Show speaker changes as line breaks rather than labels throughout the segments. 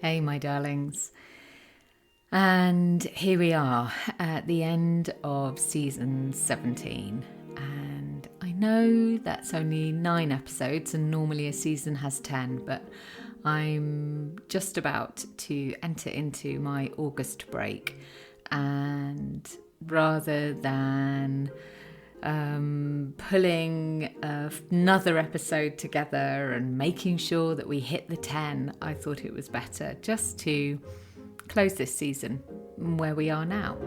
Hey, my darlings. And here we are at the end of season 17. And I know that's only 9 episodes, and normally a season has 10, but I'm just about to enter into my August break. And rather than pulling another episode together and making sure that we hit the 10, I thought it was better just to close this season where we are now.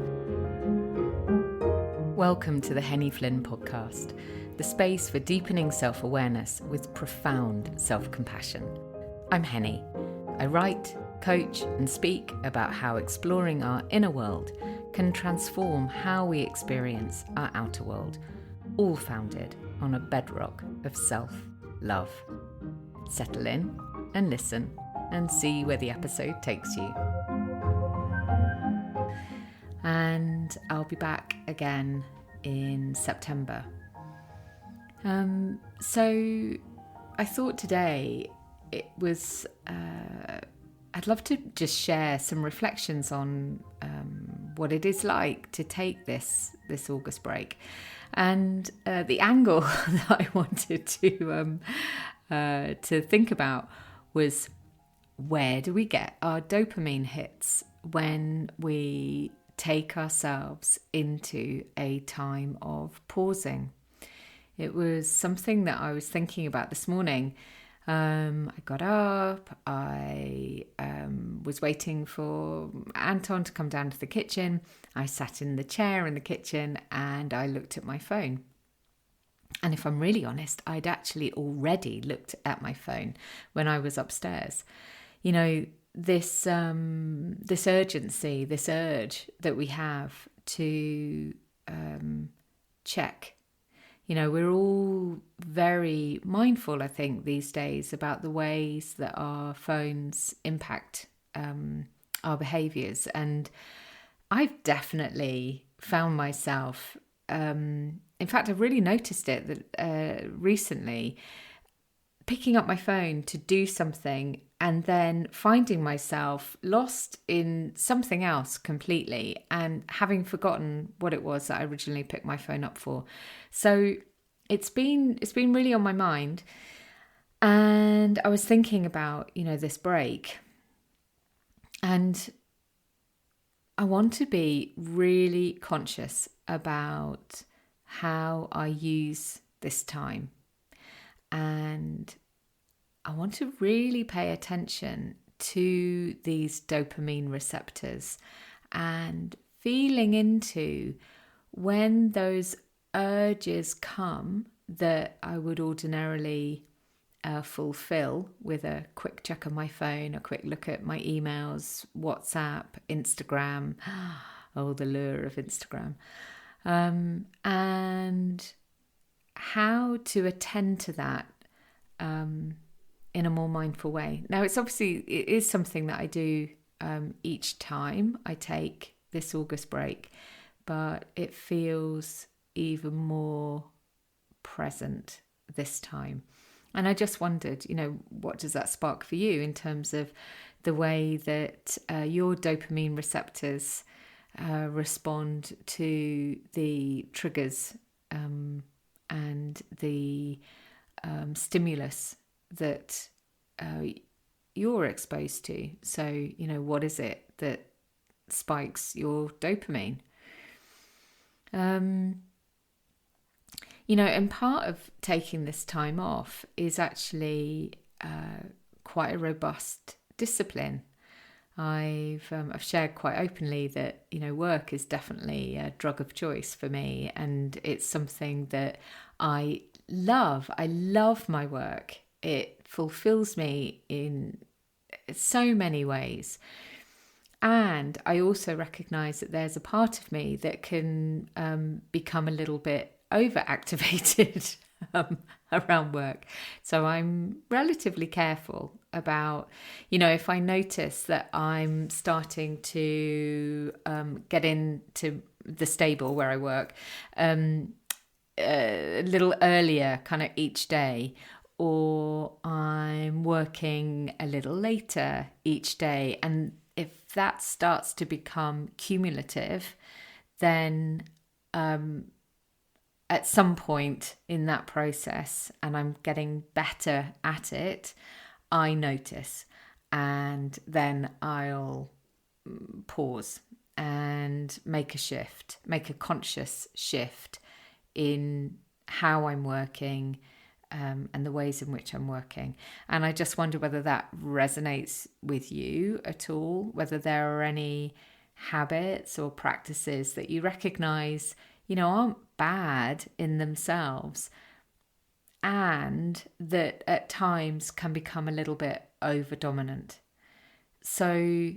Welcome to the Henny Flynn podcast, the space for deepening self-awareness with profound self-compassion. I'm Henny. I write, coach, and speak about how exploring our inner world can transform how we experience our outer world, all founded on a bedrock of self-love. Settle in and listen and see where the episode takes you. And I'll be back again in September. So I thought today it was, I'd love to just share some reflections on what it is like to take this August break, and the angle that I wanted to think about was, where do we get our dopamine hits when we take ourselves into a time of pausing? It was something that I was thinking about this morning. I got up, I was waiting for Anton to come down to the kitchen. I sat in the chair in the kitchen and I looked at my phone. And if I'm really honest, I'd actually already looked at my phone when I was upstairs. You know, this urgency, this urge that we have to check. You know, we're all very mindful, I think, these days about the ways that our phones impact our behaviours. And I've definitely found myself, in fact, I've really noticed it that recently, picking up my phone to do something and then finding myself lost in something else completely and having forgotten what it was that I originally picked my phone up for. So it's been really on my mind. And I was thinking about, this break. And I want to be really conscious about how I use this time. And I want to really pay attention to these dopamine receptors and feeling into when those urges come that I would ordinarily fulfill with a quick check on my phone, a quick look at my emails, WhatsApp, Instagram. Oh, the lure of Instagram. And how to attend to that in a more mindful way. Now, it is something that I do each time I take this August break, but it feels even more present this time. And I just wondered, what does that spark for you in terms of the way that your dopamine receptors respond to the triggers and the stimulus that you're exposed to. So, what is it that spikes your dopamine? And part of taking this time off is actually quite a robust discipline. I've shared quite openly that, work is definitely a drug of choice for me, and it's something that I love. I love my work. It fulfills me in so many ways. And I also recognize that there's a part of me that can become a little bit overactivated around work. So I'm relatively careful about, if I notice that I'm starting to get into the stable where I work a little earlier kind of each day, or I'm I'm working a little later each day. And if that starts to become cumulative, then at some point in that process, and I'm getting better at it, I notice, and then I'll pause and make a conscious shift in how I'm working, and the ways in which I'm working. And I just wonder whether that resonates with you at all, whether there are any habits or practices that you recognize, aren't bad in themselves, and that at times can become a little bit over dominant. So,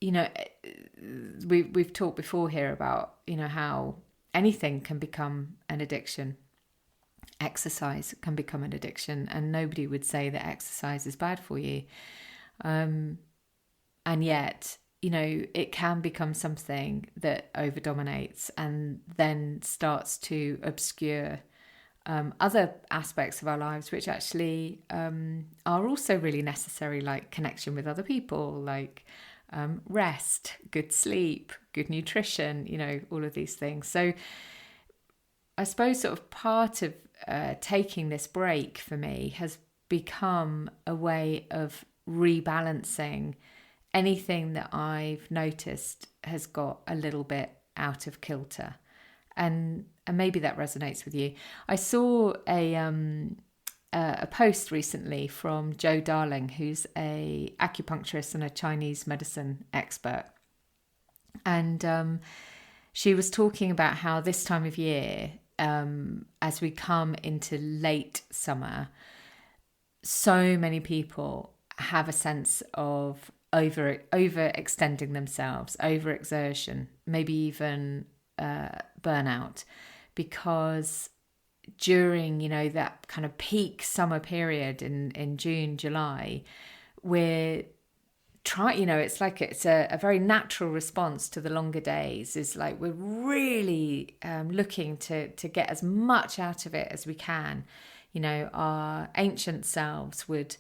we've talked before here about, how anything can become an addiction. Exercise can become an addiction, and nobody would say that exercise is bad for you. And yet, it can become something that overdominates and then starts to obscure other aspects of our lives, which actually are also really necessary, like connection with other people, like rest, good sleep, good nutrition, all of these things. So I suppose sort of part of taking this break for me has become a way of rebalancing anything that I've noticed has got a little bit out of kilter. And maybe that resonates with you. I saw a post recently from Jo Darling, who's a acupuncturist and a Chinese medicine expert. And she was talking about how this time of year, as we come into late summer, so many people have a sense of overextending themselves, overexertion, maybe even burnout, because during that kind of peak summer period in June, July, we're trying, it's like it's a very natural response to the longer days. Is like we're really looking to get as much out of it as we can. Our ancient selves would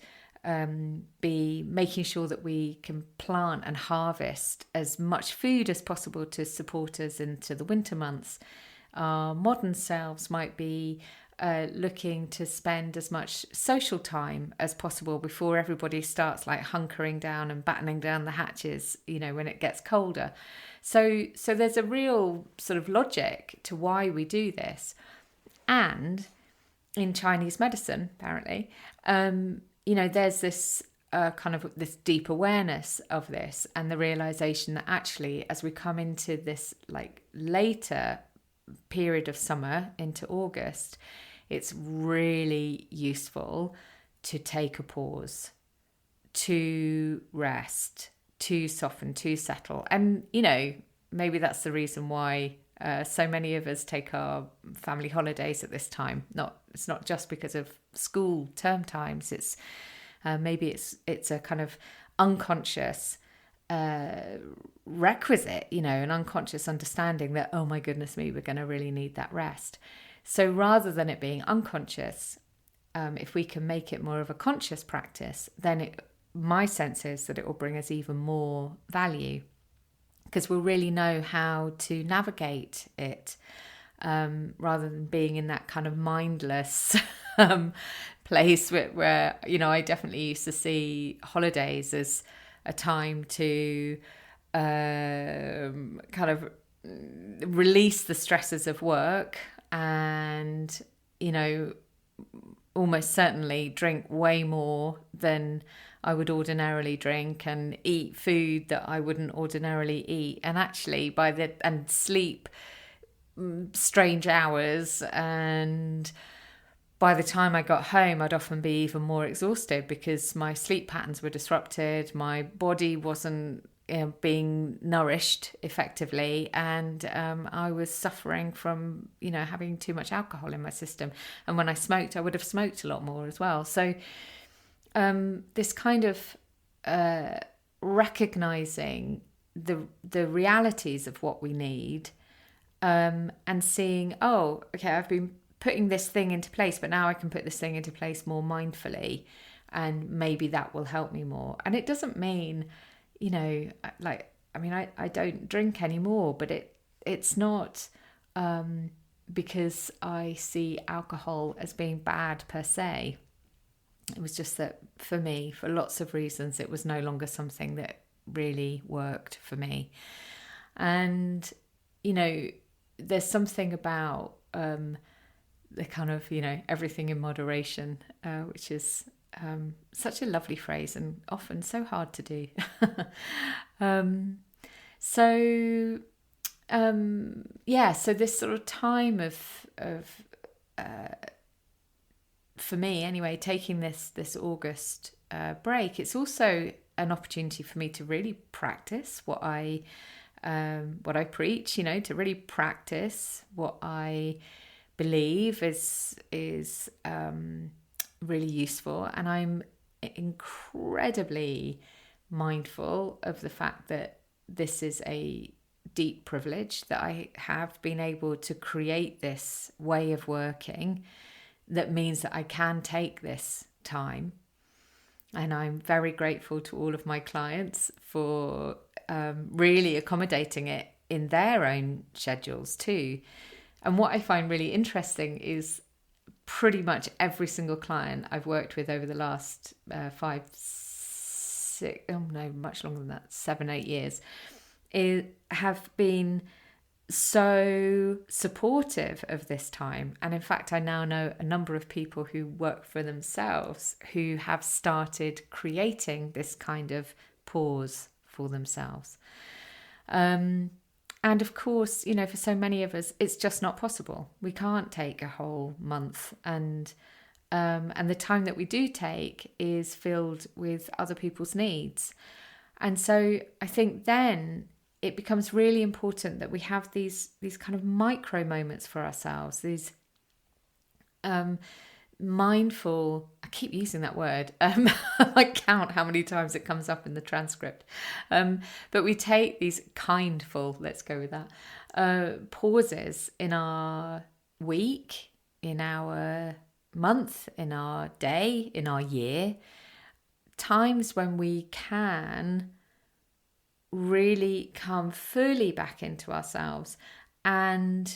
be making sure that we can plant and harvest as much food as possible to support us into the winter months. Our modern selves might be looking to spend as much social time as possible before everybody starts like hunkering down and battening down the hatches, when it gets colder. So there's a real sort of logic to why we do this. And in Chinese medicine, apparently, there's this kind of this deep awareness of this, and the realization that actually, as we come into this like later period of summer into August, it's really useful to take a pause, to rest, to soften, to settle. And, maybe that's the reason why so many of us take our family holidays at this time. It's not just because of school term times. It's maybe it's a kind of unconscious requisite, an unconscious understanding that, oh my goodness me, we're going to really need that rest. So rather than it being unconscious, if we can make it more of a conscious practice, then my sense is that it will bring us even more value, because we'll really know how to navigate it, rather than being in that kind of mindless place where I definitely used to see holidays as a time to kind of release the stresses of work and, almost certainly drink way more than I would ordinarily drink and eat food that I wouldn't ordinarily eat. And actually and sleep strange hours, and by the time I got home, I'd often be even more exhausted because my sleep patterns were disrupted. My body wasn't being nourished effectively, and I was suffering from having too much alcohol in my system. And when I smoked, I would have smoked a lot more as well. So this kind of recognizing the realities of what we need, and seeing, okay, I've been putting this thing into place, but now I can put this thing into place more mindfully, and maybe that will help me more. And it doesn't mean, I don't drink anymore, but it's not because I see alcohol as being bad per se. It was just that for me, for lots of reasons, it was no longer something that really worked for me. And, there's something about the kind of, everything in moderation, which is such a lovely phrase and often so hard to do. So this sort of time of for me anyway, taking this August break, it's also an opportunity for me to really practice what I preach, to really practice what I believe is really useful. And I'm incredibly mindful of the fact that this is a deep privilege, that I have been able to create this way of working that means that I can take this time. And I'm very grateful to all of my clients for really accommodating it in their own schedules too. And what I find really interesting is pretty much every single client I've worked with over the last 7, 8 years have been so supportive of this time. And in fact, I now know a number of people who work for themselves who have started creating this kind of pause for themselves. And of course, for so many of us, it's just not possible. We can't take a whole month, and the time that we do take is filled with other people's needs. And so I think then it becomes really important that we have these kind of micro moments for ourselves, these mindful, I keep using that word, I count how many times it comes up in the transcript, but we take these kindful, let's go with that, pauses in our week, in our month, in our day, in our year, times when we can really come fully back into ourselves. And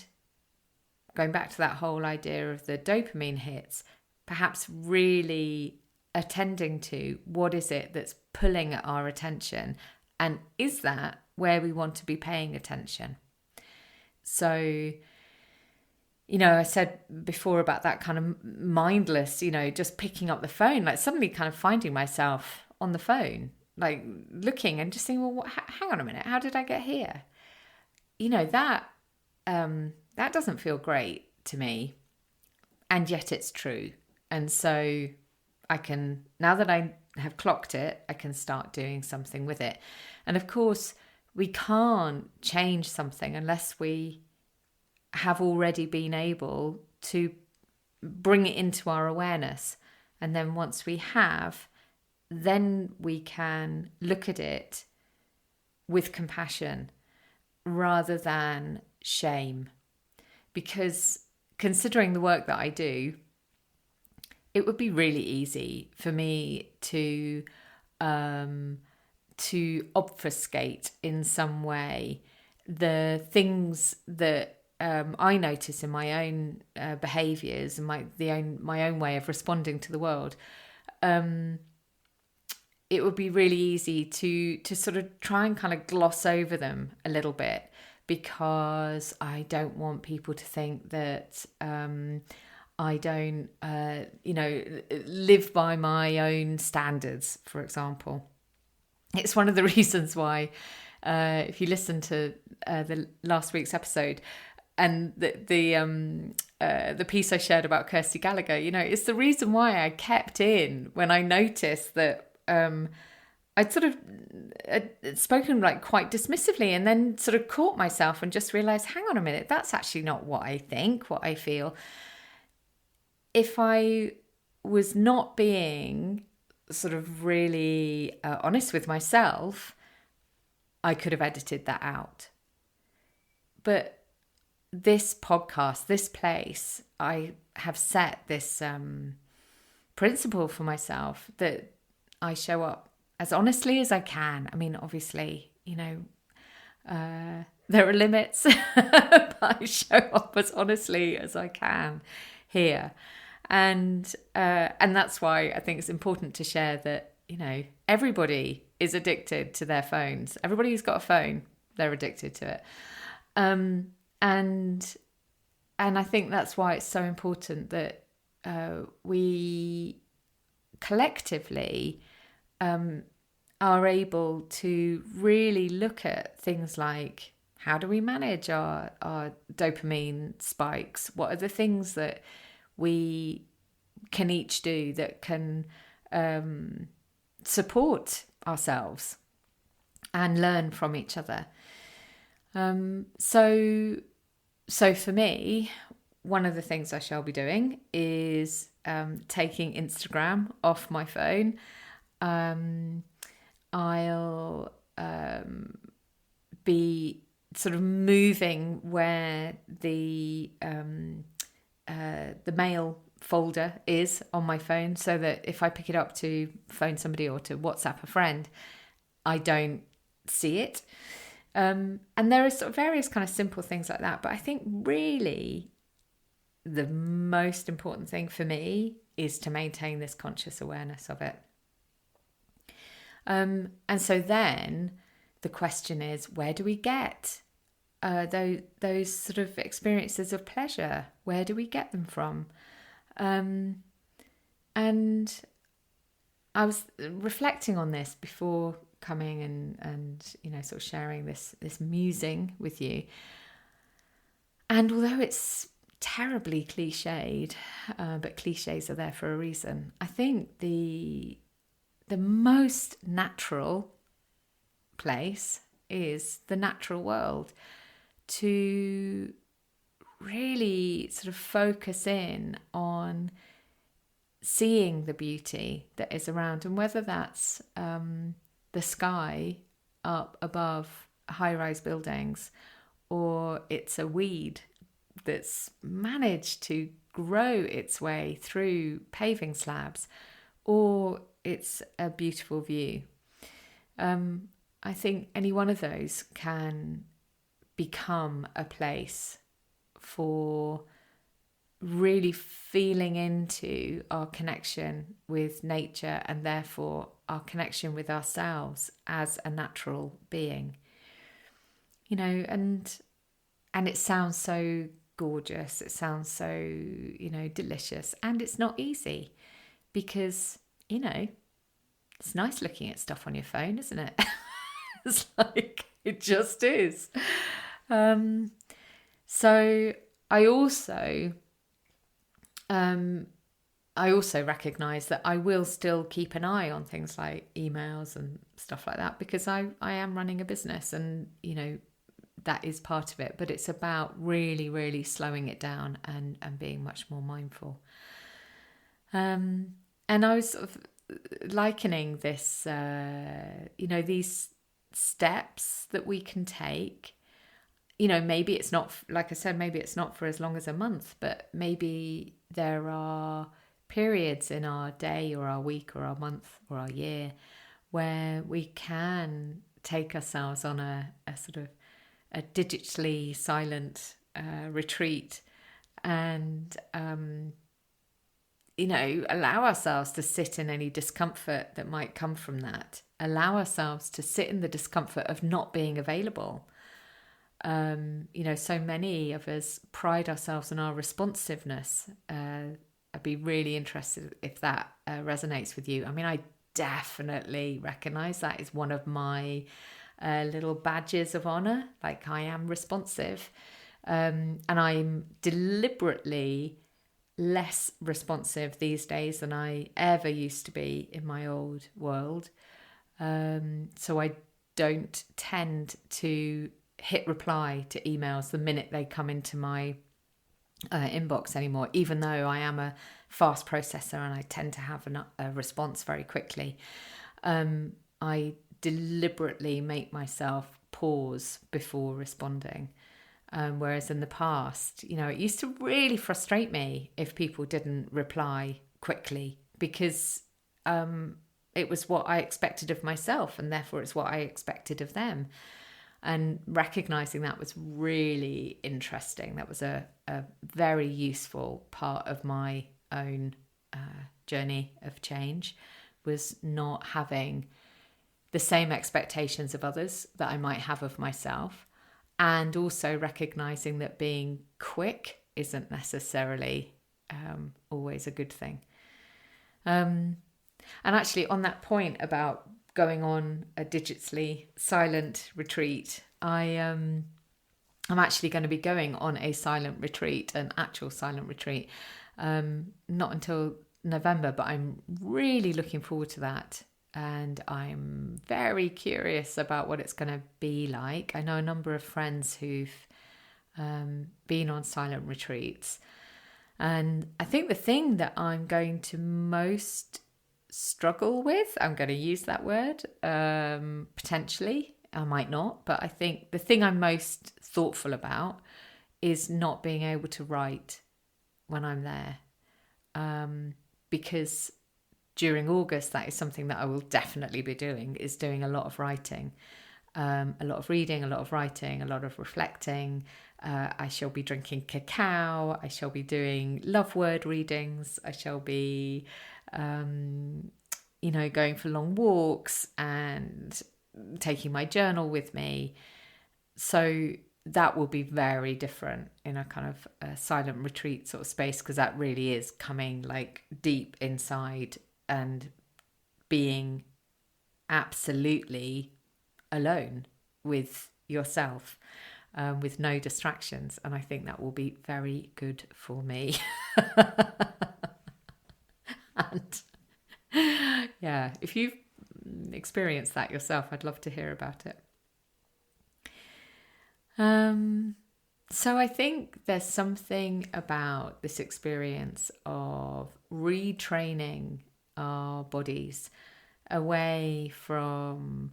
going back to that whole idea of the dopamine hits, perhaps really attending to what is it that's pulling at our attention, and is that where we want to be paying attention? So, I said before about that kind of mindless, just picking up the phone, like suddenly kind of finding myself on the phone, like looking and just saying, well, hang on a minute, how did I get here? That doesn't feel great to me, and yet it's true. And so I can, now that I have clocked it, I can start doing something with it. And of course, we can't change something unless we have already been able to bring it into our awareness. And then once we have, then we can look at it with compassion rather than shame. Because considering the work that I do, it would be really easy for me to obfuscate in some way the things that I notice in my own behaviours and my own way of responding to the world. It would be really easy to sort of try and kind of gloss over them a little bit, because I don't want people to think that I don't, live by my own standards, for example. It's one of the reasons why, if you listen to the last week's episode and the piece I shared about Kirsty Gallagher, it's the reason why I kept in when I noticed that I'd sort of spoken like quite dismissively, and then sort of caught myself and just realised, hang on a minute, that's actually not what I think, what I feel. If I was not being sort of really honest with myself, I could have edited that out. But this podcast, this place, I have set this principle for myself that I show up as honestly as I can. I mean, obviously, there are limits, but I show up as honestly as I can here. And that's why I think it's important to share that, everybody is addicted to their phones. Everybody who's got a phone, they're addicted to it. And I think that's why it's so important that we collectively are able to really look at things like, how do we manage our dopamine spikes? What are the things that we can each do that can support ourselves and learn from each other? So for me, one of the things I shall be doing is taking Instagram off my phone. I'll be sort of moving where the mail folder is on my phone, so that if I pick it up to phone somebody or to WhatsApp a friend, I don't see it. And there are sort of various kind of simple things like that. But I think really the most important thing for me is to maintain this conscious awareness of it. And so then the question is, where do we get those sort of experiences of pleasure? Where do we get them from? And I was reflecting on this before coming and sort of sharing this musing with you. And although it's terribly cliched, but cliches are there for a reason, I think the most natural place is the natural world, to really sort of focus in on seeing the beauty that is around, and whether that's the sky up above high-rise buildings, or it's a weed that's managed to grow its way through paving slabs, or it's a beautiful view. I think any one of those can become a place for really feeling into our connection with nature, and therefore our connection with ourselves as a natural being. And it sounds so gorgeous, it sounds so delicious, and it's not easy, because it's nice looking at stuff on your phone, isn't it? It's like, it just is. So I also recognise that I will still keep an eye on things like emails and stuff like that, because I am running a business, and that is part of it. But it's about really, really slowing it down and being much more mindful. And I was sort of likening this, these steps that we can take. Maybe it's not, like I said, maybe it's not for as long as a month, but maybe there are periods in our day or our week or our month or our year where we can take ourselves on a sort of a digitally silent retreat, and allow ourselves to sit in any discomfort that might come from that. Allow ourselves to sit in the discomfort of not being available. So many of us pride ourselves on our responsiveness. I'd be really interested if that resonates with you. I mean, I definitely recognize that is one of my little badges of honor. Like, I am responsive, and I'm deliberately less responsive these days than I ever used to be in my old world. So I don't tend to hit reply to emails the minute they come into my inbox anymore, even though I am a fast processor and I tend to have a response very quickly. I deliberately make myself pause before responding. Whereas in the past, it used to really frustrate me if people didn't reply quickly because it was what I expected of myself, and therefore it's what I expected of them. And recognizing that was really interesting. That was a very useful part of my own journey of change, was not having the same expectations of others that I might have of myself, and also recognizing that being quick isn't necessarily always a good thing. And actually, on that point about going on a digitally silent retreat, I'm actually going to be going on a silent retreat, an actual silent retreat, not until November, but I'm really looking forward to that. And I'm very curious about what it's going to be like. I know a number of friends who've been on silent retreats. And I think the thing that I'm going to most struggle with, I'm going to use that word, potentially, I might not, but I think the thing I'm most thoughtful about is not being able to write when I'm there. Because during August, that is something that I will definitely be doing, is doing a lot of writing, a lot of reading, a lot of writing, a lot of reflecting. I shall be drinking cacao. I shall be doing love word readings. I shall be, going for long walks and taking my journal with me. So that will be very different in a kind of a silent retreat sort of space, because that really is coming like deep inside and being absolutely alone with yourself, with no distractions. And I think that will be very good for me. And yeah, if you've experienced that yourself, I'd love to hear about it. So I think there's something about this experience of retraining our bodies away from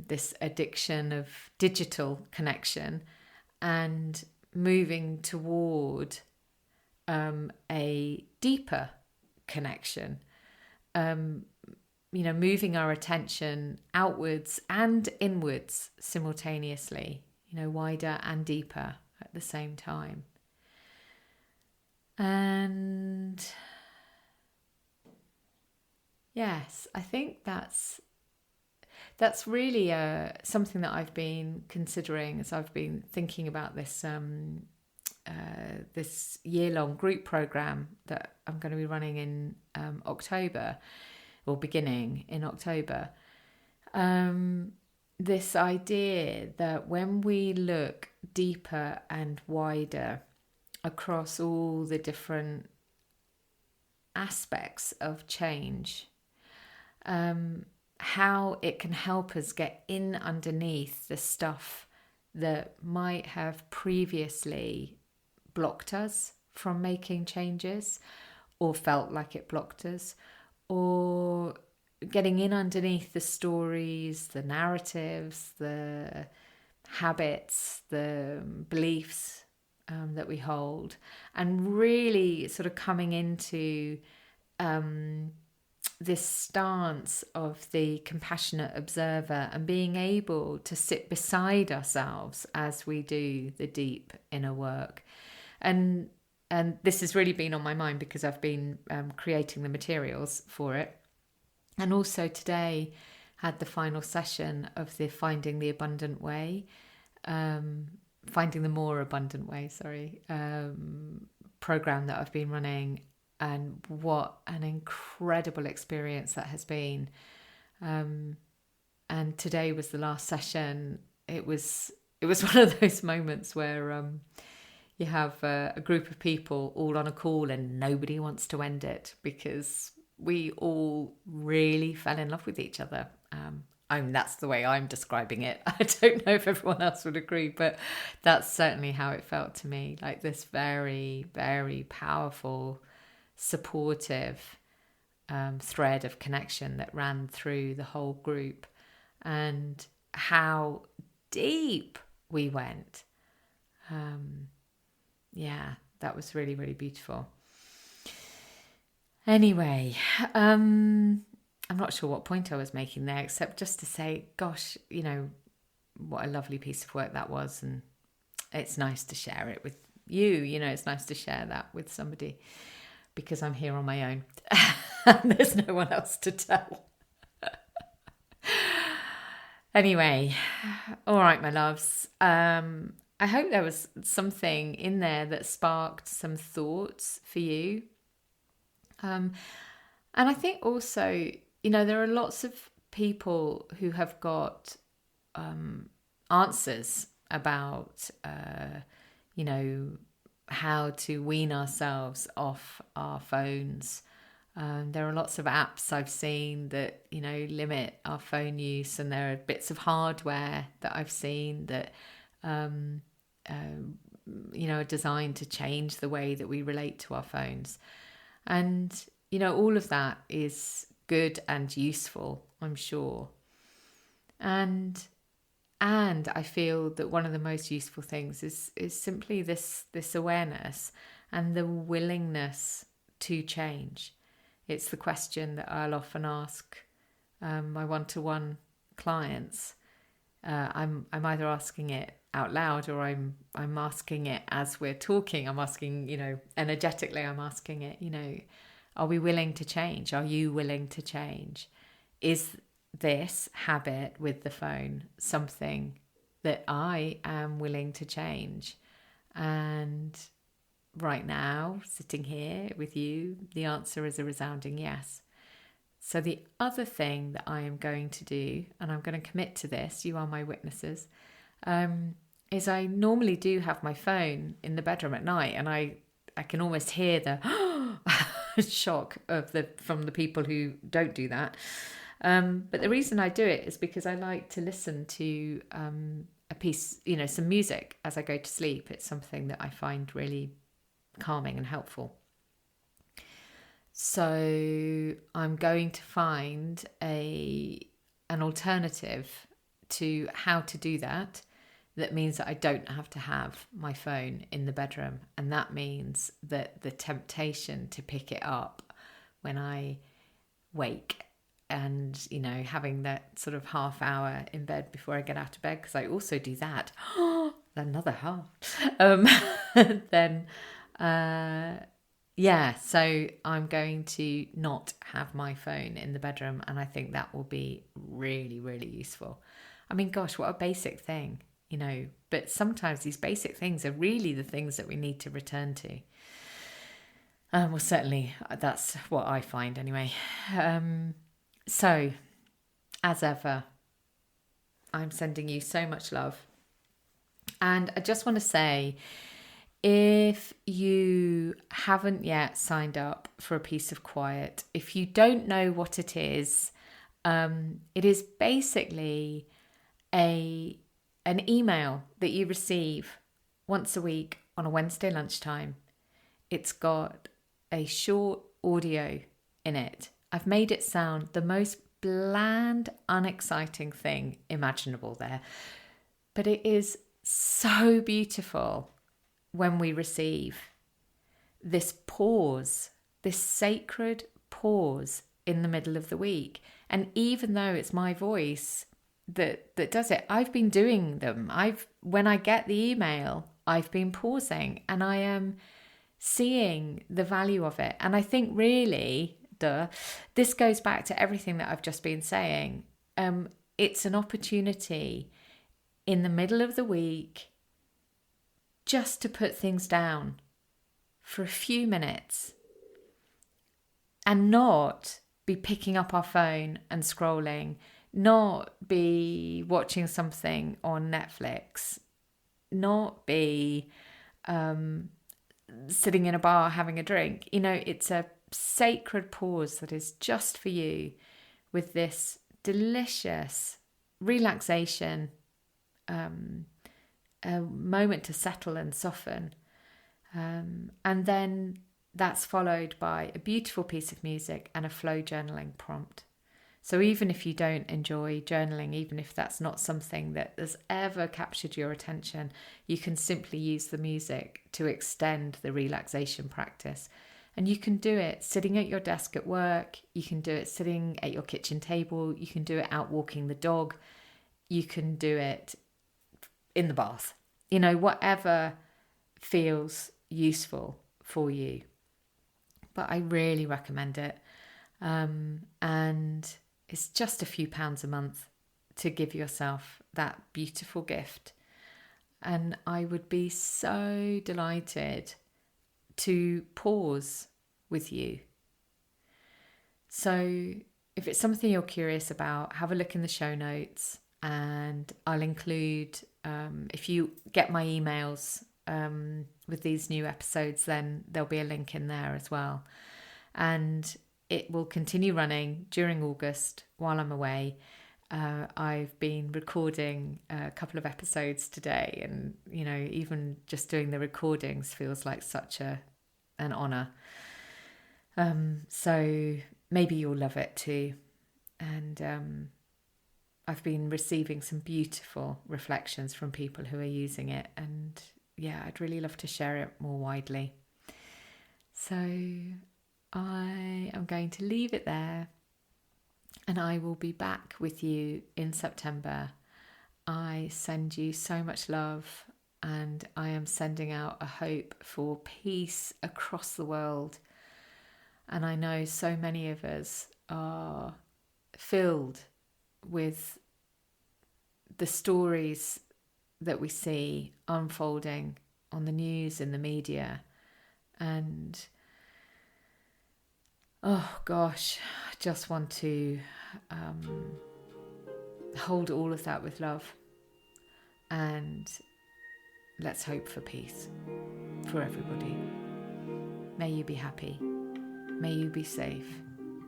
this addiction of digital connection and moving toward a deeper connection, moving our attention outwards and inwards simultaneously, wider and deeper at the same time. And yes, I think that's really something that I've been considering as I've been thinking about this this year-long group program that I'm going to be running in October, or beginning in October. This idea that when we look deeper and wider across all the different aspects of change, how it can help us get in underneath the stuff that might have previously blocked us from making changes, or felt like it blocked us, or getting in underneath the stories, the narratives, the habits, the beliefs that we hold, and really sort of coming into this stance of the compassionate observer and being able to sit beside ourselves as we do the deep inner work. And this has really been on my mind because I've been creating the materials for it. And also today had the final session of the Finding the Abundant Way, Finding the More Abundant Way, program that I've been running. And what an incredible experience that has been. And today was the last session. It was one of those moments where you have a group of people all on a call and nobody wants to end it, because we all really fell in love with each other. That's the way I'm describing it. I don't know if everyone else would agree, but that's certainly how it felt to me. Like this very, very powerful, supportive thread of connection that ran through the whole group, and how deep we went. That was really, really beautiful. Anyway, I'm not sure what point I was making there, except just to say, gosh, what a lovely piece of work that was. And it's nice to share it with you. It's nice to share that with somebody, because I'm here on my own and there's no one else to tell. Anyway, all right, my loves. I hope there was something in there that sparked some thoughts for you. And I think also, there are lots of people who have got answers about, how to wean ourselves off our phones. There are lots of apps I've seen that, limit our phone use, and there are bits of hardware that I've seen that, are designed to change the way that we relate to our phones. And, all of that is good and useful, I'm sure. And I feel that one of the most useful things is simply this awareness and the willingness to change. It's the question that I'll often ask my one-to-one clients. I'm either asking it out loud, or I'm asking it as we're talking. I'm asking, energetically, I'm asking it, are we willing to change? Are you willing to change? Is this habit with the phone something that I am willing to change? And right now, sitting here with you, the answer is a resounding yes. So the other thing that I am going to do, and I'm going to commit to this, you are my witnesses, is I normally do have my phone in the bedroom at night, and I can almost hear the shock from the people who don't do that. But the reason I do it is because I like to listen to a piece, some music as I go to sleep. It's something that I find really calming and helpful. So I'm going to find an alternative to how to do that. That means that I don't have to have my phone in the bedroom. And that means that the temptation to pick it up when I wake, and, having that sort of half hour in bed before I get out of bed, because I also do that. Another half. Then, so I'm going to not have my phone in the bedroom. And I think that will be really, really useful. I mean, gosh, what a basic thing. But sometimes these basic things are really the things that we need to return to. Well, certainly that's what I find anyway. So, as ever, I'm sending you so much love. And I just want to say, if you haven't yet signed up for a piece of quiet, if you don't know what it is basically an email that you receive once a week on a Wednesday lunchtime. It's got a short audio in it. I've made it sound the most bland, unexciting thing imaginable there. But it is so beautiful when we receive this pause, this sacred pause in the middle of the week. And even though it's my voice that does it, I've been doing them. When I get the email, I've been pausing, and I am seeing the value of it. And I think really, this goes back to everything that I've just been saying. It's an opportunity in the middle of the week just to put things down for a few minutes and not be picking up our phone and scrolling, not be watching something on Netflix, not be sitting in a bar having a drink. It's a sacred pause that is just for you, with this delicious relaxation, a moment to settle and soften. And then that's followed by a beautiful piece of music and a flow journaling prompt. So even if you don't enjoy journaling, even if that's not something that has ever captured your attention, you can simply use the music to extend the relaxation practice. And you can do it sitting at your desk at work. You can do it sitting at your kitchen table. You can do it out walking the dog. You can do it in the bath. Whatever feels useful for you. But I really recommend it. And it's just a few pounds a month to give yourself that beautiful gift. And I would be so delighted to pause with you. So if it's something you're curious about, have a look in the show notes, and I'll include, if you get my emails with these new episodes, then there'll be a link in there as well. And it will continue running during August while I'm away. I've been recording a couple of episodes today, and even just doing the recordings feels like such an honor. So maybe you'll love it too. And I've been receiving some beautiful reflections from people who are using it, and yeah, I'd really love to share it more widely. So I am going to leave it there. And I will be back with you in September. I send you so much love, and I am sending out a hope for peace across the world. And I know so many of us are filled with the stories that we see unfolding on the news and the media. And oh gosh, I just want to hold all of that with love, and let's hope for peace for everybody. May you be happy. May you be safe.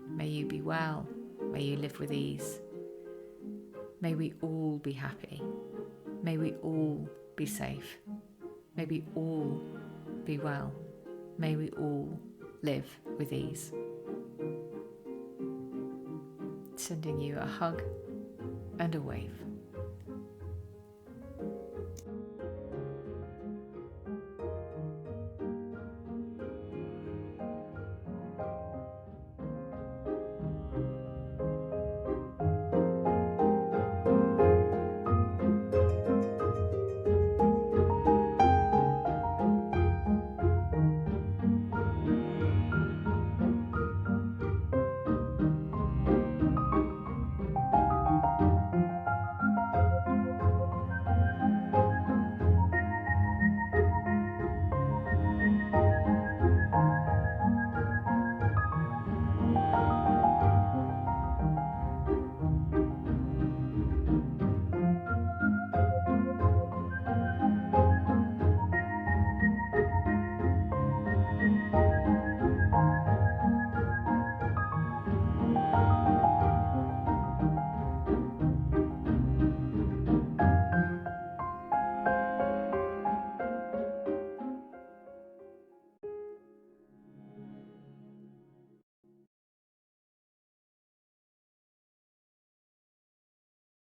May you be well. May you live with ease. May we all be happy. May we all be safe. May we all be well. May we all live with ease. Sending you a hug and a wave.